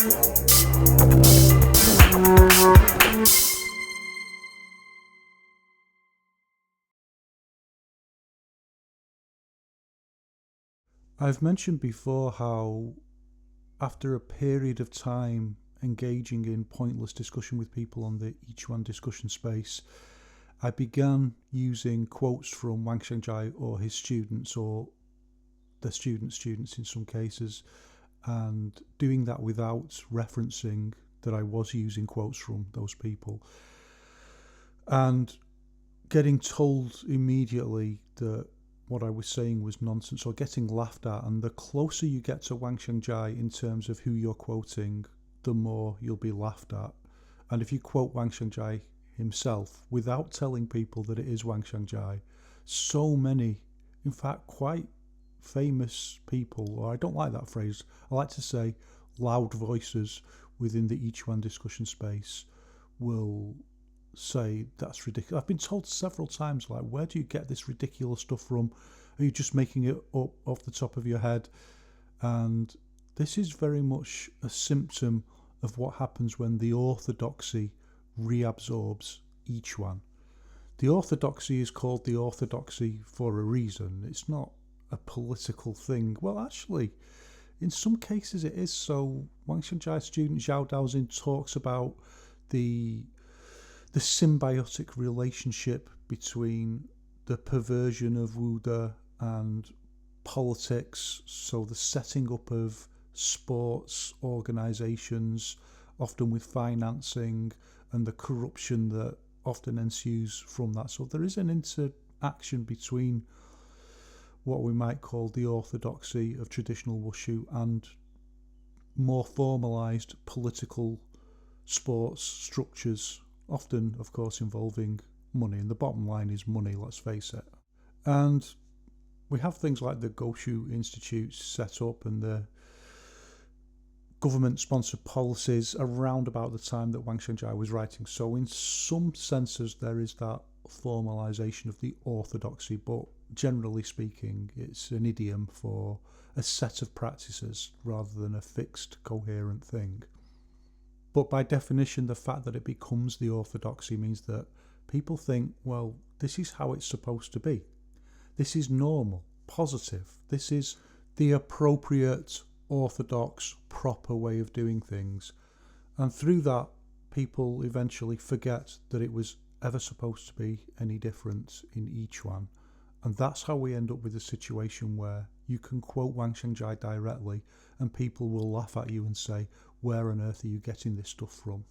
I've mentioned before how, after a period of time engaging in pointless discussion with people on the I-Chuan discussion space, I began using quotes from Wang Xiangjai or his students, or the students in some cases, and doing that without referencing that I was using quotes from those people, and getting told immediately that what I was saying was nonsense or getting laughed at. And the closer you get to Wang Xiangjai in terms of who you're quoting, the more you'll be laughed at. And if you quote Wang Xiangjai himself without telling people that it is Wang Xiangjai, so many, in fact quite famous people, or I don't like that phrase, I like to say loud voices within the I-Chuan discussion space, will say that's ridiculous. I've been told several times, like, where do you get this ridiculous stuff from? Are you just making it up off the top of your head? And this is very much a symptom of what happens when the orthodoxy reabsorbs I-Chuan. The orthodoxy is called the orthodoxy for a reason. It's not a political thing. Well, actually, in some cases it is. So Wang Xiangjai's student Zhao Daoxin talks about the symbiotic relationship between the perversion of Wuda and politics. So the setting up of sports organisations, often with financing, and the corruption that often ensues from that. So there is an interaction between what we might call the orthodoxy of traditional Wushu and more formalised political sports structures, often, of course, involving money. And the bottom line is money, let's face it. And we have things like the Goshu Institutes set up and the government-sponsored policies around about the time that Wang Xiangjai was writing. So in some senses, there is that formalisation of the orthodoxy, but generally speaking, it's an idiom for a set of practices rather than a fixed, coherent thing. But by definition, the fact that it becomes the orthodoxy means that people think, well, this is how it's supposed to be. This is normal, positive. This is the appropriate, orthodox, proper way of doing things. And through that, people eventually forget that it was ever supposed to be any different in I-Chuan. And that's how we end up with a situation where you can quote Wang Xiangjai directly and people will laugh at you and say, where on earth are you getting this stuff from?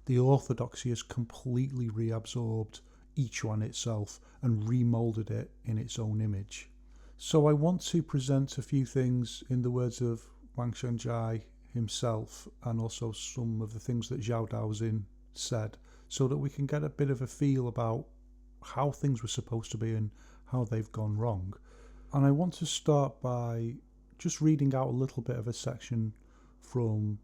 The orthodoxy has completely reabsorbed I-Chuan itself and remoulded it in its own image. So I want to present a few things in the words of Wang Xiangjai himself, and also some of the things that Zhao Daoxin said, so that we can get a bit of a feel about how things were supposed to be and how they've gone wrong. And I want to start by just reading out a little bit of a section from,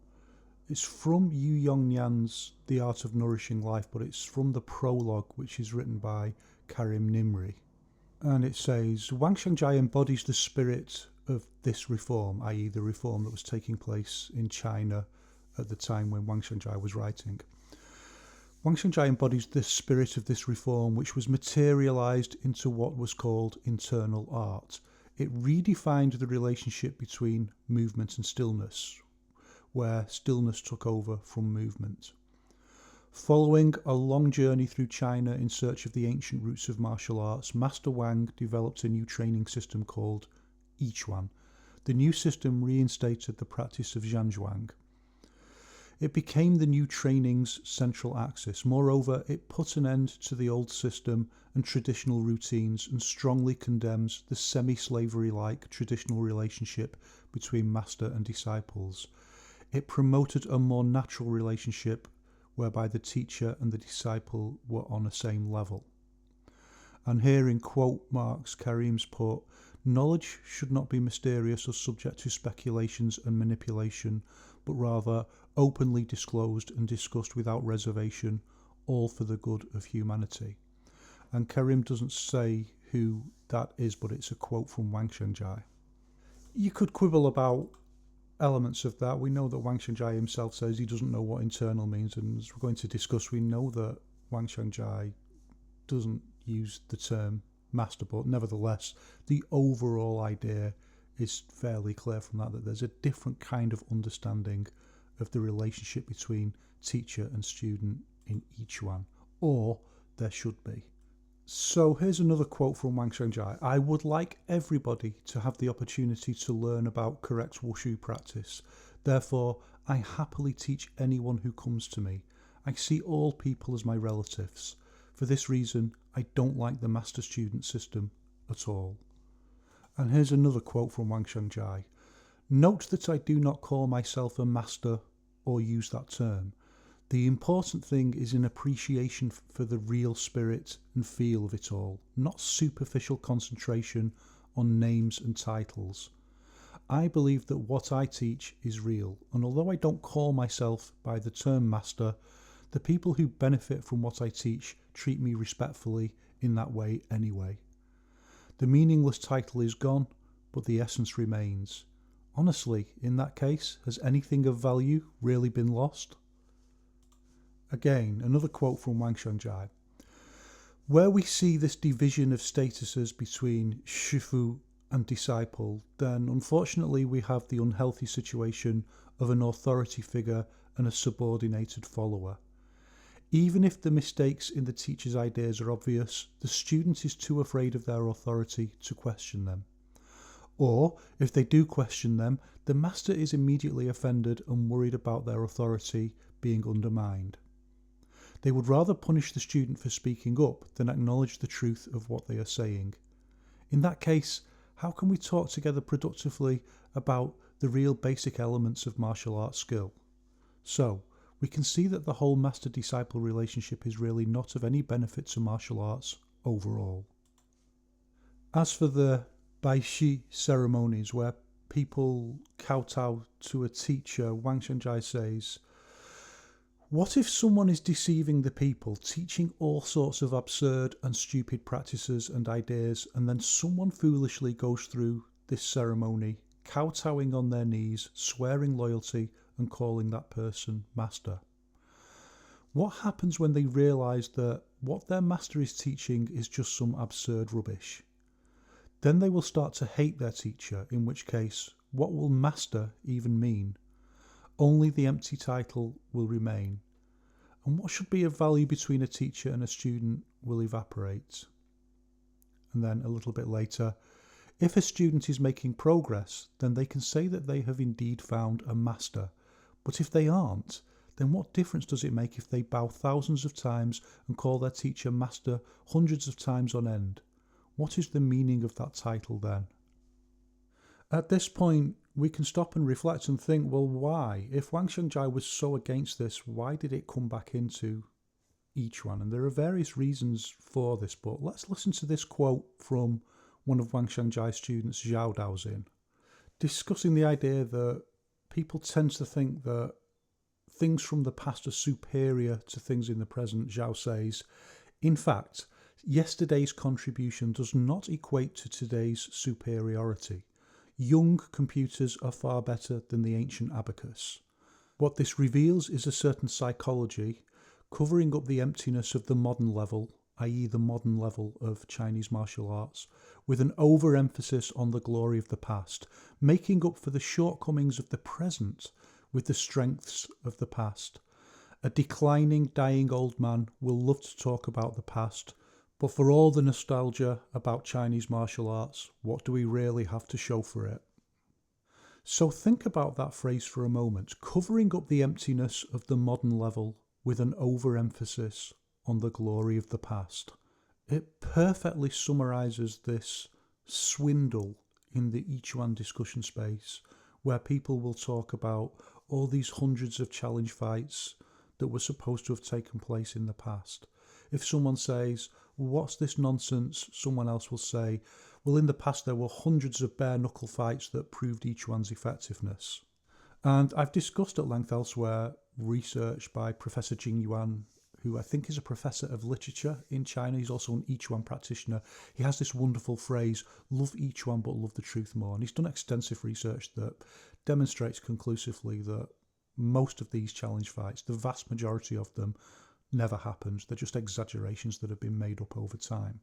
it's from Yu Yongnian's The Art of Nourishing Life, but it's from the prologue, which is written by Karim Nimri. And it says, Wang Xiangjai embodies the spirit of this reform, i.e. the reform that was taking place in China at the time when Wang Xiangjai was writing. Wang Xiangjai embodies the spirit of this reform, which was materialised into what was called internal art. It redefined the relationship between movement and stillness, where stillness took over from movement. Following a long journey through China in search of the ancient roots of martial arts, Master Wang developed a new training system called I-Chuan. The new system reinstated the practice of Zhanzhuang. It became the new training's central axis. Moreover, it put an end to the old system and traditional routines and strongly condemns the semi-slavery-like traditional relationship between master and disciples. It promoted a more natural relationship whereby the teacher and the disciple were on the same level. And here in quote marks, Karim's put, knowledge should not be mysterious or subject to speculations and manipulation, but rather openly disclosed and discussed without reservation, all for the good of humanity. And Karim doesn't say who that is, but it's a quote from Wang Xiangjai. You could quibble about elements of that. We know that Wang Shangjai himself says he doesn't know what internal means, and as we're going to discuss, we know that Wang Shangjai doesn't use the term master, but nevertheless, the overall idea is fairly clear from that there's a different kind of understanding of the relationship between teacher and student in I-Chuan, or there should be. So here's another quote from Wang Shangjai. I would like everybody to have the opportunity to learn about correct wushu practice. Therefore, I happily teach anyone who comes to me. I see all people as my relatives. For this reason, I don't like the master-student system at all. And here's another quote from Wang Shangjai. Note that I do not call myself a master or use that term. The important thing is an appreciation for the real spirit and feel of it all, not superficial concentration on names and titles. I believe that what I teach is real, and although I don't call myself by the term master, the people who benefit from what I teach treat me respectfully in that way anyway. The meaningless title is gone, but the essence remains. Honestly, in that case, has anything of value really been lost? Again, another quote from Wang Shangjai. Where we see this division of statuses between shifu and disciple, then unfortunately we have the unhealthy situation of an authority figure and a subordinated follower. Even if the mistakes in the teacher's ideas are obvious, the student is too afraid of their authority to question them. Or, if they do question them, the master is immediately offended and worried about their authority being undermined. They would rather punish the student for speaking up than acknowledge the truth of what they are saying. In that case, how can we talk together productively about the real basic elements of martial arts skill? So, we can see that the whole master-disciple relationship is really not of any benefit to martial arts overall. As for the Baishi ceremonies, where people kowtow to a teacher, Wang Shangjai says, what if someone is deceiving the people, teaching all sorts of absurd and stupid practices and ideas, and then someone foolishly goes through this ceremony, kowtowing on their knees, swearing loyalty, and calling that person master? What happens when they realise that what their master is teaching is just some absurd rubbish? Then they will start to hate their teacher, in which case, what will master even mean? Only the empty title will remain, and what should be of value between a teacher and a student will evaporate. And then a little bit later, if a student is making progress, then they can say that they have indeed found a master, but if they aren't, then what difference does it make if they bow thousands of times and call their teacher master hundreds of times on end? What is the meaning of that title then? At this point, we can stop and reflect and think, well, why? If Wang Shangjai was so against this, why did it come back into I-Chuan? And there are various reasons for this, but let's listen to this quote from one of Wang Shangjai's students, Zhao Daoxin, discussing the idea that people tend to think that things from the past are superior to things in the present. Zhao says, in fact, yesterday's contribution does not equate to today's superiority. Young computers are far better than the ancient abacus. What this reveals is a certain psychology covering up the emptiness of the modern level, i.e. the modern level of Chinese martial arts, with an overemphasis on the glory of the past, making up for the shortcomings of the present with the strengths of the past. A declining, dying old man will love to talk about the past, but for all the nostalgia about Chinese martial arts, what do we really have to show for it? So think about that phrase for a moment, covering up the emptiness of the modern level with an overemphasis on the glory of the past. It perfectly summarises this swindle in the I-Chuan discussion space, where people will talk about all these hundreds of challenge fights that were supposed to have taken place in the past. If someone says, what's this nonsense? Someone else will say, well, in the past there were hundreds of bare knuckle fights that proved I-Chuan's effectiveness. And I've discussed at length elsewhere research by Professor Yuan, who I think is a professor of literature in China. He's also an I-Chuan practitioner. He has this wonderful phrase, love I-Chuan but love the truth more. And he's done extensive research that demonstrates conclusively that most of these challenge fights, the vast majority of them, never happened. They're just exaggerations that have been made up over time.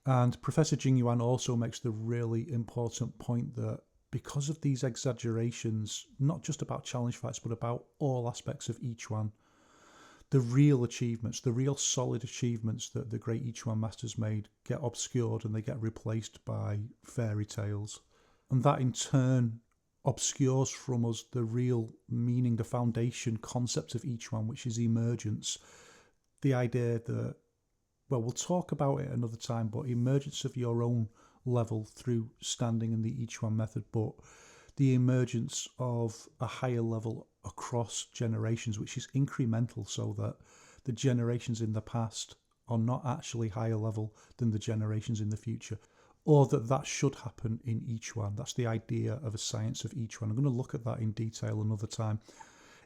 And Professor Yiquan also makes the really important point that because of these exaggerations, not just about challenge fights, but about all aspects of I-Chuan, the real achievements, the real solid achievements that the great I-Chuan masters made get obscured and they get replaced by fairy tales. And that in turn obscures from us the real meaning, the foundation concept of I-Chuan, which is emergence. The idea that, well, we'll talk about it another time, but emergence of your own level through standing in the I-Chuan method, but the emergence of a higher level across generations, which is incremental, so that the generations in the past are not actually higher level than the generations in the future, or that should happen in I-Chuan. That's the idea of a science of I-Chuan. I'm going to look at that in detail another time.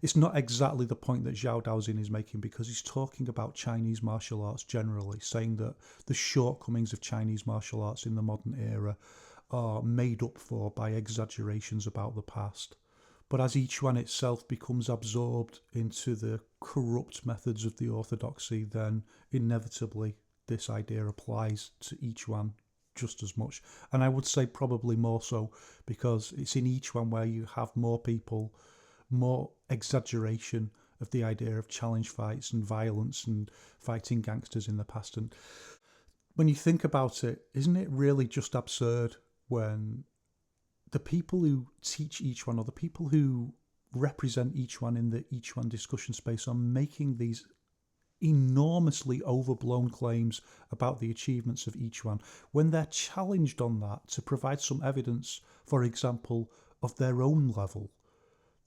It's not exactly the point that Zhao Daoxin is making, because he's talking about Chinese martial arts generally, saying that the shortcomings of Chinese martial arts in the modern era are made up for by exaggerations about the past. But as I-Chuan itself becomes absorbed into the corrupt methods of the orthodoxy, then inevitably this idea applies to I-Chuan just as much. And I would say probably more so, because it's in I-Chuan where you have more people, more exaggeration of the idea of challenge fights and violence and fighting gangsters in the past. And when you think about it, isn't it really just absurd when the people who teach I-Chuan, or the people who represent I-Chuan in the I-Chuan discussion space, are making these enormously overblown claims about the achievements of I-Chuan, when they're challenged on that to provide some evidence, for example, of their own level?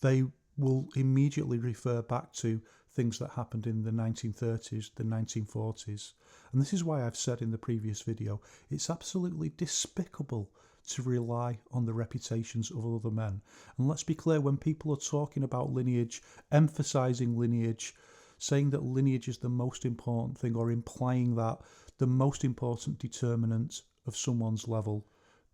They will immediately refer back to things that happened in the 1930s, the 1940s. And this is why I've said in the previous video, it's absolutely despicable to rely on the reputations of other men. And let's be clear, when people are talking about lineage, emphasizing lineage, saying that lineage is the most important thing, or implying that the most important determinant of someone's level,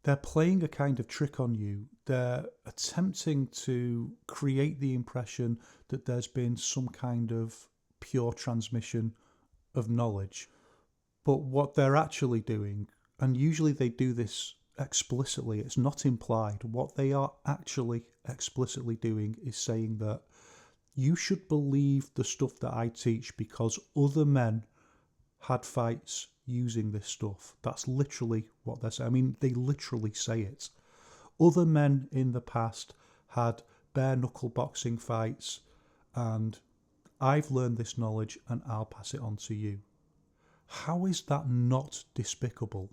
they're playing a kind of trick on you. They're attempting to create the impression that there's been some kind of pure transmission of knowledge. But what they're actually doing, and usually they do this explicitly, it's not implied, what they are actually explicitly doing is saying that you should believe the stuff that I teach because other men had fights using this stuff. That's literally what they're saying. I mean, they literally say it. Other men in the past had bare knuckle boxing fights, and I've learned this knowledge and I'll pass it on to you. How is that not despicable?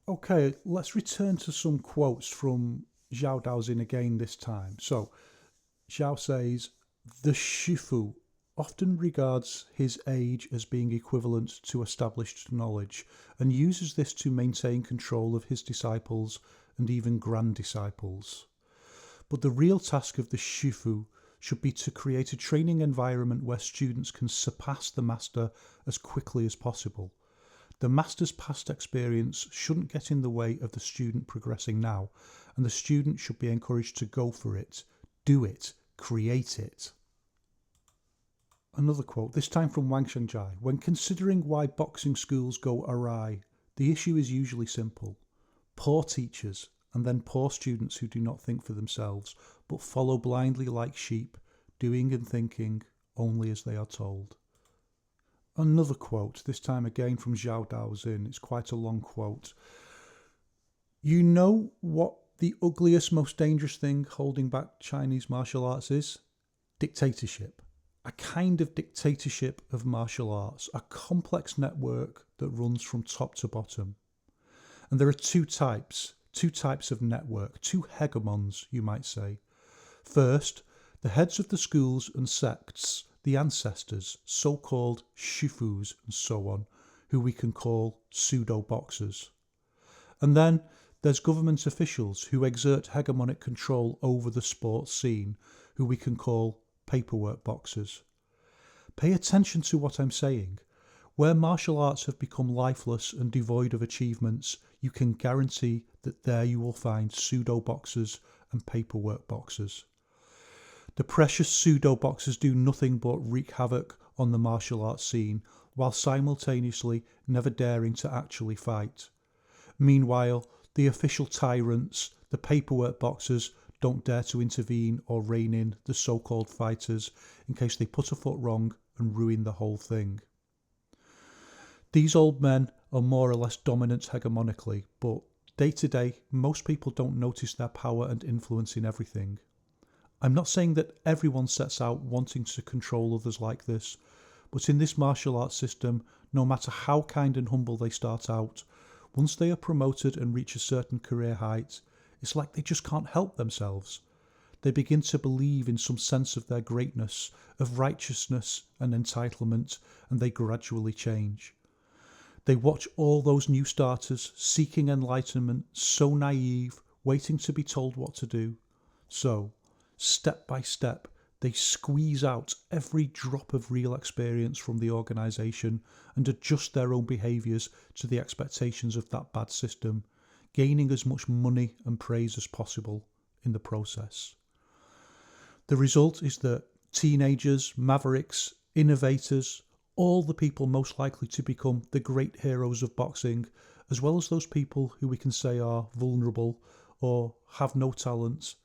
Okay, let's return to some quotes from Zhao Daoxin again this time. So, Zhao says, the Shifu often regards his age as being equivalent to established knowledge, and uses this to maintain control of his disciples and even grand disciples. But the real task of the Shifu should be to create a training environment where students can surpass the master as quickly as possible. The master's past experience shouldn't get in the way of the student progressing now, and the student should be encouraged to go for it, do it, create it. Another quote, this time from Wang Shengjai. When considering why boxing schools go awry, the issue is usually simple. Poor teachers, and then poor students who do not think for themselves, but follow blindly like sheep, doing and thinking only as they are told. Another quote, this time again from Zhao Daoxin. It's quite a long quote. You know what the ugliest, most dangerous thing holding back Chinese martial arts is? Dictatorship. A kind of dictatorship of martial arts, a complex network that runs from top to bottom. And there are two types of network, two hegemons, you might say. First, the heads of the schools and sects, the ancestors, so-called shifus and so on, who we can call pseudo-boxers. And then there's government officials who exert hegemonic control over the sports scene, who we can call paperwork boxers. Pay attention to what I'm saying. Where martial arts have become lifeless and devoid of achievements, you can guarantee that there you will find pseudo-boxers and paperwork boxers. The precious pseudo boxers do nothing but wreak havoc on the martial arts scene while simultaneously never daring to actually fight. Meanwhile, the official tyrants, the paperwork boxers, don't dare to intervene or rein in the so-called fighters in case they put a foot wrong and ruin the whole thing. These old men are more or less dominant hegemonically, but day to day, most people don't notice their power and influence in everything. I'm not saying that everyone sets out wanting to control others like this, but in this martial arts system, no matter how kind and humble they start out, once they are promoted and reach a certain career height, it's like they just can't help themselves. They begin to believe in some sense of their greatness, of righteousness and entitlement, and they gradually change. They watch all those new starters seeking enlightenment, so naive, waiting to be told what to do. So, step by step, they squeeze out every drop of real experience from the organisation and adjust their own behaviours to the expectations of that bad system, gaining as much money and praise as possible in the process. The result is that teenagers, mavericks, innovators, all the people most likely to become the great heroes of boxing, as well as those people who we can say are vulnerable or have no talent,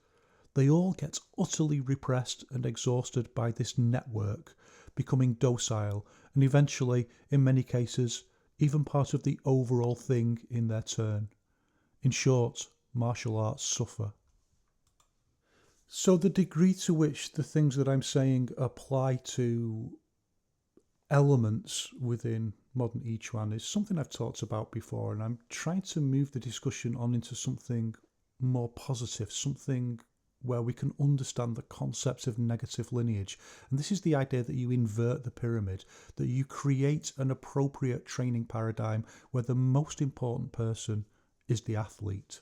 they all get utterly repressed and exhausted by this network, becoming docile and eventually, in many cases, even part of the overall thing in their turn. In short, martial arts suffer. So the degree to which the things that I'm saying apply to elements within modern I-Chuan is something I've talked about before, and I'm trying to move the discussion on into something more positive, something where we can understand the concept of negative lineage. And this is the idea that you invert the pyramid, that you create an appropriate training paradigm where the most important person is the athlete.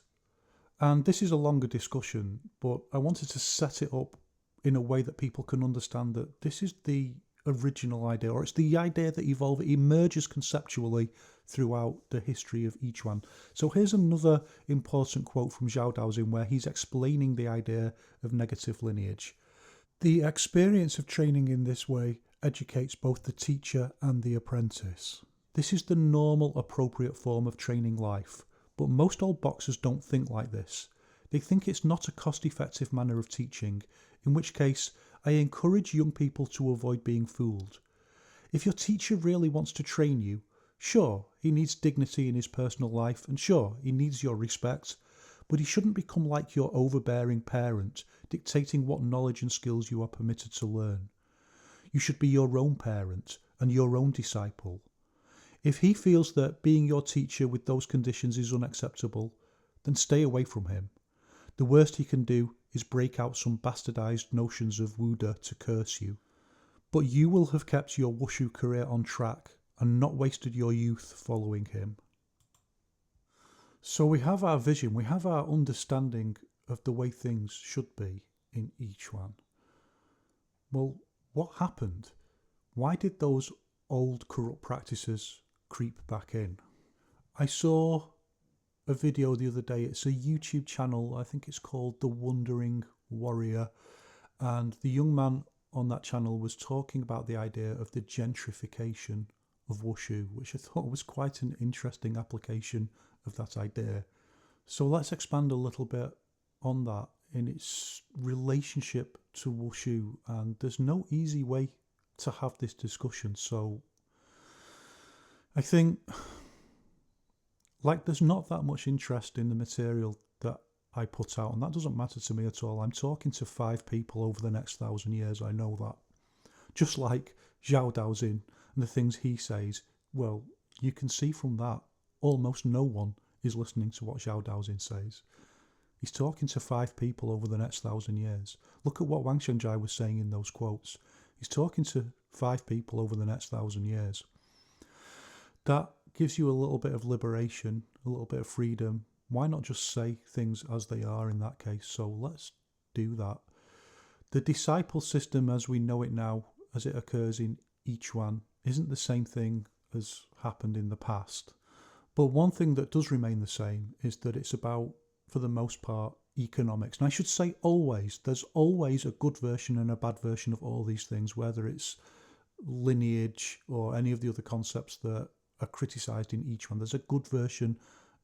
And this is a longer discussion, but I wanted to set it up in a way that people can understand that this is the original idea, or it's the idea that it emerges conceptually throughout the history of I-Chuan. So here's another important quote from Zhao Daoxin where he's explaining the idea of negative lineage. The experience of training in this way educates both the teacher and the apprentice. This is the normal, appropriate form of training life, but most old boxers don't think like this. They think it's not a cost-effective manner of teaching, in which case I encourage young people to avoid being fooled. If your teacher really wants to train you, sure, he needs dignity in his personal life, and sure, he needs your respect, but he shouldn't become like your overbearing parent, dictating what knowledge and skills you are permitted to learn. You should be your own parent and your own disciple. If he feels that being your teacher with those conditions is unacceptable, then stay away from him. The worst he can do is break out some bastardized notions of Wuda to curse you. But you will have kept your wushu career on track and not wasted your youth following him. So we have our vision, we have our understanding of the way things should be in I-Chuan. Well, what happened? Why did those old corrupt practices creep back in? I saw a video the other day. It's a YouTube channel, I think it's called The Wandering Warrior, and the young man on that channel was talking about the idea of the gentrification of wushu, which I thought was quite an interesting application of that idea. So let's expand a little bit on that in its relationship to wushu, and there's no easy way to have this discussion. So I think there's not that much interest in the material that I put out, and that doesn't matter to me at all. I'm talking to 5 people over the next 1,000 years, I know that. Just like Zhao Daoxin and the things he says, well, you can see from that almost no one is listening to what Zhao Daoxin says. He's talking to 5 people over the next 1,000 years. Look at what Wang Xianjai was saying in those quotes. He's talking to 5 people over the next 1,000 years. That gives you a little bit of liberation, a little bit of freedom. Why not just say things as they are in that case? So let's do that. The disciple system as we know it now, as it occurs in I-Chuan, isn't the same thing as happened in the past. But one thing that does remain the same is that it's about, for the most part, economics. And I should say always. There's always a good version and a bad version of all these things, whether it's lineage or any of the other concepts that are criticised in each one. There's a good version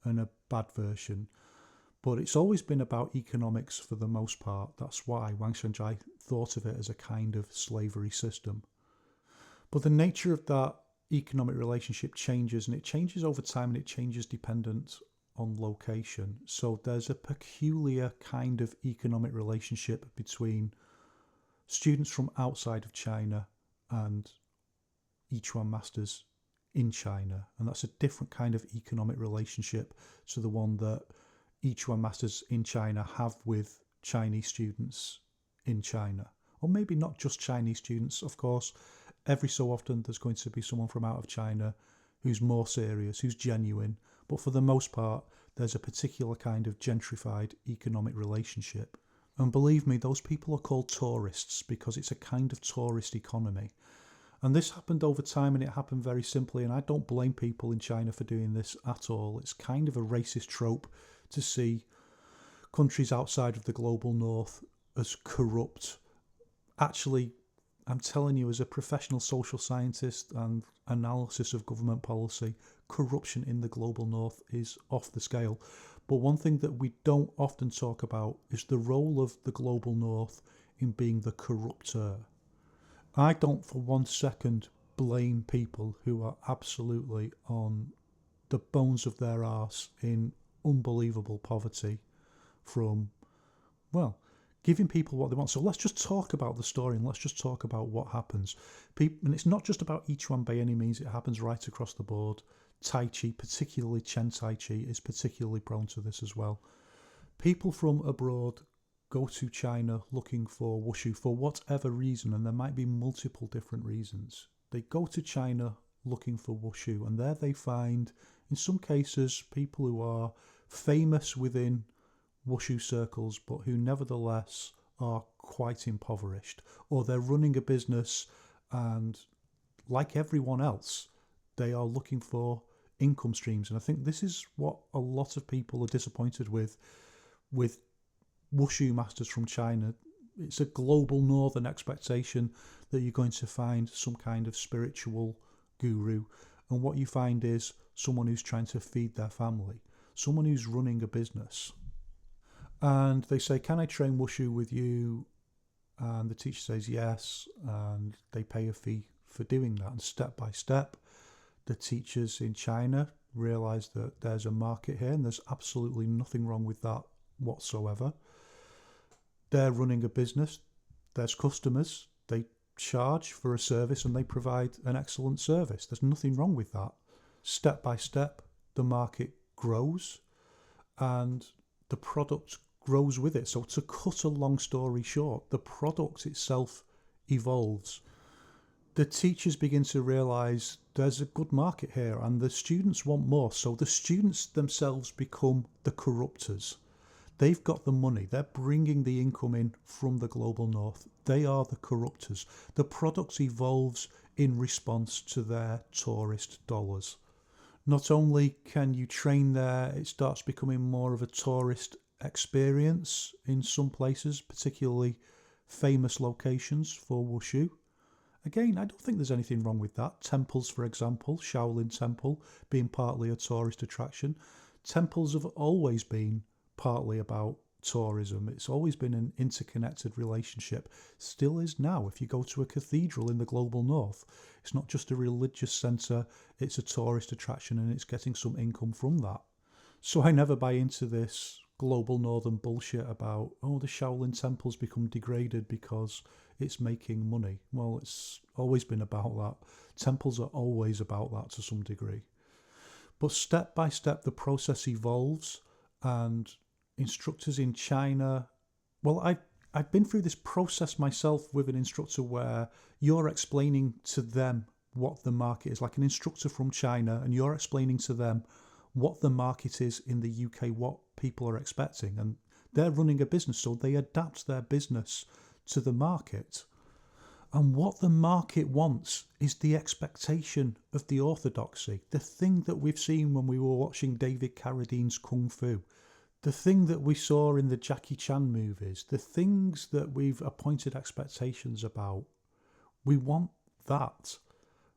and a bad version. But it's always been about economics for the most part. That's why Wang Xianzhai thought of it as a kind of slavery system. But the nature of that economic relationship changes, and it changes over time, and it changes dependent on location. So there's a peculiar kind of economic relationship between students from outside of China and I-Chuan masters in China. And that's a different kind of economic relationship to the one that I-Chuan masters in China have with Chinese students in China. Or maybe not just Chinese students, of course. Every so often there's going to be someone from out of China who's more serious, who's genuine. But for the most part, there's a particular kind of gentrified economic relationship. And believe me, those people are called tourists because it's a kind of tourist economy. And this happened over time, and it happened very simply. And I don't blame people in China for doing this at all. It's kind of a racist trope to see countries outside of the global north as corrupt. Actually, I'm telling you, as a professional social scientist and analysis of government policy, corruption in the global north is off the scale. But one thing that we don't often talk about is the role of the global north in being the corrupter. I don't for 1 second blame people who are absolutely on the bones of their arse in unbelievable poverty from, well, giving people what they want. So let's just talk about the story, and let's just talk about what happens. And it's not just about I-Chuan by any means. It happens right across the board. Tai Chi, particularly Chen Tai Chi, is particularly prone to this as well. People from abroad go to China looking for wushu for whatever reason, and there might be multiple different reasons. They go to China looking for wushu, and there they find, in some cases, people who are famous within wushu circles, but who nevertheless are quite impoverished, or they're running a business and, like everyone else, they are looking for income streams. And I think this is what a lot of people are disappointed with wushu masters from China. It's a global northern expectation that you're going to find some kind of spiritual guru, and what you find is someone who's trying to feed their family, someone who's running a business. And they say, can I train wushu with you? And the teacher says yes, and they pay a fee for doing that. And step by step, the teachers in China realise that there's a market here, and there's absolutely nothing wrong with that whatsoever. They're running a business, there's customers, they charge for a service, and they provide an excellent service. There's nothing wrong with that. Step by step, the market grows, and the product grows with it. So to cut a long story short, the product itself evolves. The teachers begin to realise there's a good market here, and the students want more. So the students themselves become the corruptors. They've got the money. They're bringing the income in from the global north. They are the corruptors. The product evolves in response to their tourist dollars. Not only can you train there, it starts becoming more of a tourist experience in some places, particularly famous locations for wushu. Again, I don't think there's anything wrong with that. Temples, for example, Shaolin Temple being partly a tourist attraction. Temples have always been partly about tourism. It's always been an interconnected relationship. Still is now. If you go to a cathedral in the global north, it's not just a religious centre, it's a tourist attraction, and it's getting some income from that. So I never buy into this global northern bullshit about, oh, the Shaolin temple's become degraded because it's making money. Well, it's always been about that. Temples are always about that to some degree. But step by step, the process evolves, and instructors in China, well, I've been through this process myself with an instructor where you're explaining to them what the market is, like an instructor from China, and you're explaining to them what the market is in the UK, what people are expecting. And they're running a business, so they adapt their business to the market. And what the market wants is the expectation of the orthodoxy, the thing that we've seen when we were watching David Carradine's Kung Fu. the thing that we saw in the Jackie Chan movies, the things that we've appointed expectations about, we want that.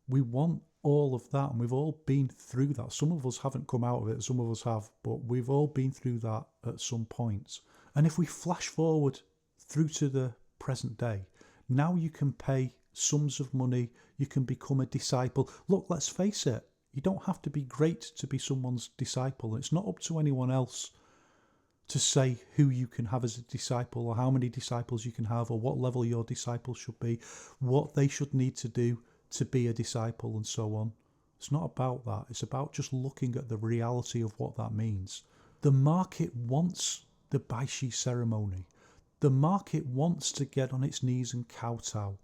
We want all of that, and we've all been through that. Some of us haven't come out of it, some of us have, but we've all been through that at some point. And if we flash forward through to the present day, now you can pay sums of money, you can become a disciple. Look, let's face it, you don't have to be great to be someone's disciple. It's not up to anyone else to say who you can have as a disciple, or how many disciples you can have, or what level your disciple should be, what they should need to do to be a disciple, and so on. It's not about that. It's about just looking at the reality of what that means. The market wants the Baishi ceremony. The market wants to get on its knees and kowtow.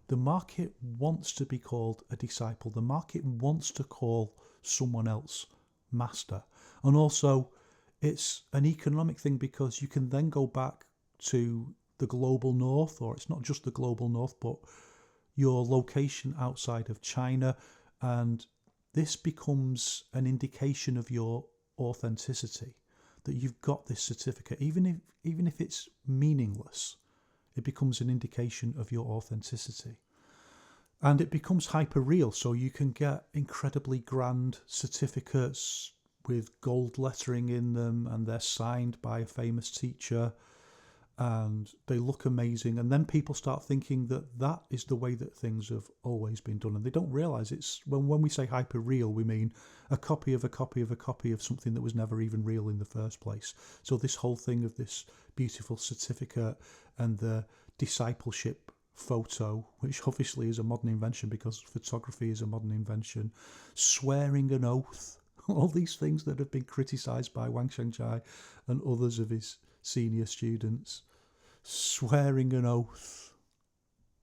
The market wants to be called a disciple. The market wants to call someone else master. And also, it's an economic thing, because you can then go back to the global north, or it's not just the global north, but your location outside of China, and this becomes an indication of your authenticity, that you've got this certificate. Even if it's meaningless, it becomes an indication of your authenticity. And it becomes hyper real, so you can get incredibly grand certificates with gold lettering in them, and they're signed by a famous teacher, and they look amazing. And then people start thinking that that is the way that things have always been done, and they don't realise it's when we say hyper real, we mean a copy of a copy of a copy of something that was never even real in the first place. So this whole thing of this beautiful certificate and the discipleship photo, which obviously is a modern invention because photography is a modern invention, swearing an oath, all these things that have been criticised by Wang Xiangjia and others of his senior students, swearing an oath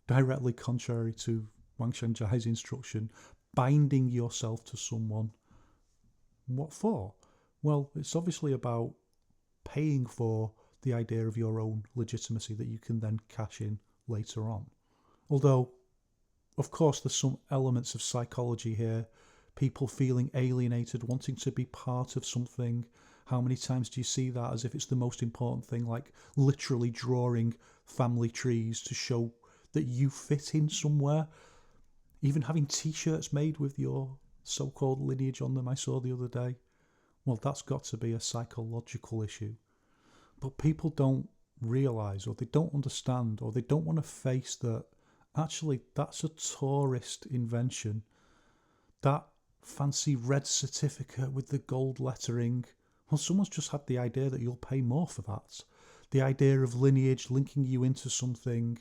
directly contrary to Wang Xiangjia's instruction, binding yourself to someone. What for? Well, it's obviously about paying for the idea of your own legitimacy that you can then cash in later on. Although, of course, there's some elements of psychology here. People feeling alienated, wanting to be part of something. How many times do you see that as if it's the most important thing, like literally drawing family trees to show that you fit in somewhere? Even having t-shirts made with your so-called lineage on them, I saw the other day. Well, that's got to be a psychological issue. But people don't realise, or they don't understand, or they don't want to face that actually that's a tourist invention. That fancy red certificate with the gold lettering, well, someone's just had the idea that you'll pay more for that. The idea of lineage linking you into something,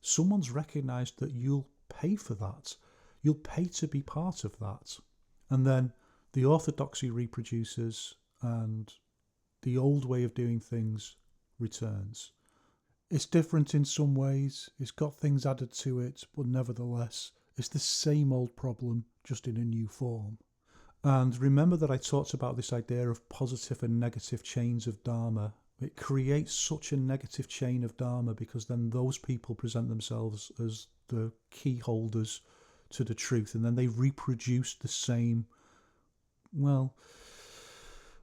someone's recognised that you'll pay for that. You'll pay to be part of that. And then the orthodoxy reproduces, and the old way of doing things returns. It's different in some ways, it's got things added to it, but nevertheless, it's the same old problem, just in a new form. And remember that I talked about this idea of positive and negative chains of Dharma. It creates such a negative chain of Dharma because then those people present themselves as the key holders to the truth, and then they reproduce the same, well,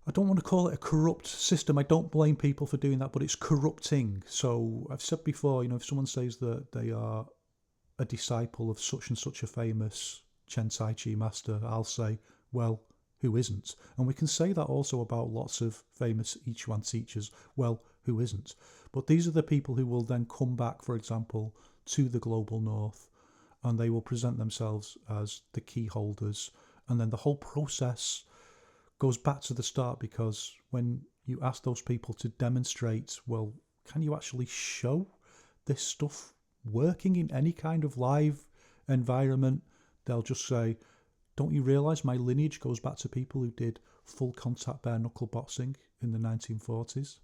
I don't want to call it a corrupt system. I don't blame people for doing that, but it's corrupting. So I've said before, if someone says that they are a disciple of such and such a famous Chen Tai Chi master, I'll say, well, who isn't? And we can say that also about lots of famous I-Chuan teachers. Well, who isn't? But these are the people who will then come back, for example, to the global north, and they will present themselves as the key holders. And then the whole process goes back to the start, because when you ask those people to demonstrate, well, can you actually show this stuff working in any kind of live environment? They'll just say, don't you realise my lineage goes back to people who did full contact bare knuckle boxing in the 1940s?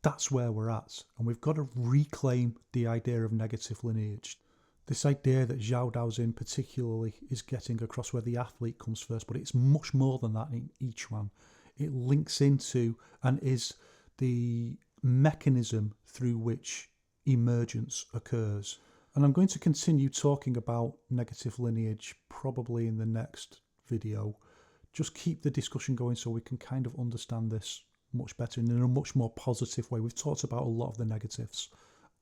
That's where we're at, and we've got to reclaim the idea of negative lineage. This idea that Zhao Daoxin particularly is getting across, where the athlete comes first, but it's much more than that in I-Chuan. It links into and is the mechanism through which emergence occurs. And I'm going to continue talking about negative lineage probably in the next video. Just keep the discussion going so we can kind of understand this much better and in a much more positive way. We've talked about a lot of the negatives.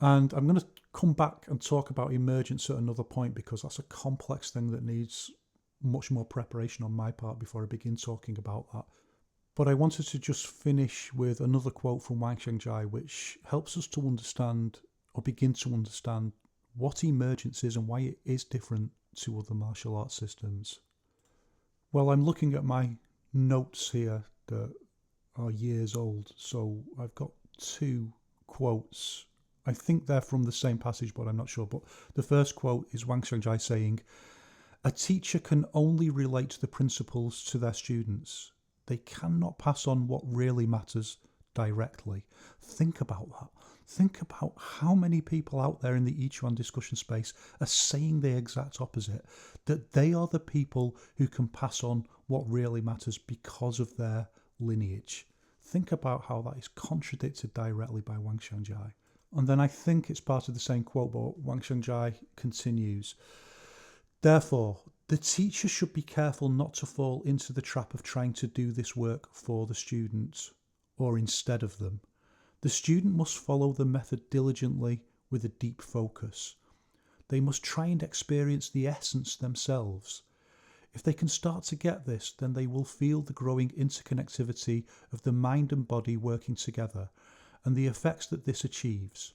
And I'm going to come back and talk about emergence at another point, because that's a complex thing that needs much more preparation on my part before I begin talking about that. But I wanted to just finish with another quote from Wang Xiangjai, which helps us to understand, or begin to understand, what emergence is and why it is different to other martial arts systems. Well, I'm looking at my notes here that are years old, so I've got two quotes. I think they're from the same passage, but I'm not sure. But the first quote is Wang Xiangjai saying, "A teacher can only relate the principles to their students. They cannot pass on what really matters directly." Think about that. Think about how many people out there in the I-Chuan discussion space are saying the exact opposite, that they are the people who can pass on what really matters because of their lineage. Think about how that is contradicted directly by Wang Xiangjai. And then I think it's part of the same quote, but Wang Xiangjai continues, "Therefore, the teacher should be careful not to fall into the trap of trying to do this work for the students or instead of them. The student must follow the method diligently with a deep focus. They must try and experience the essence themselves. If they can start to get this, then they will feel the growing interconnectivity of the mind and body working together and the effects that this achieves.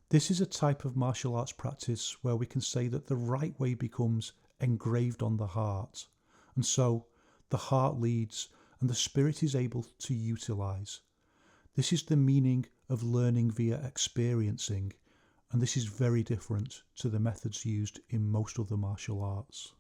This is a type of martial arts practice where we can say that the right way becomes engraved on the heart, and so the heart leads and the spirit is able to utilize. This is the meaning of learning via experiencing, and this is very different to the methods used in most other martial arts."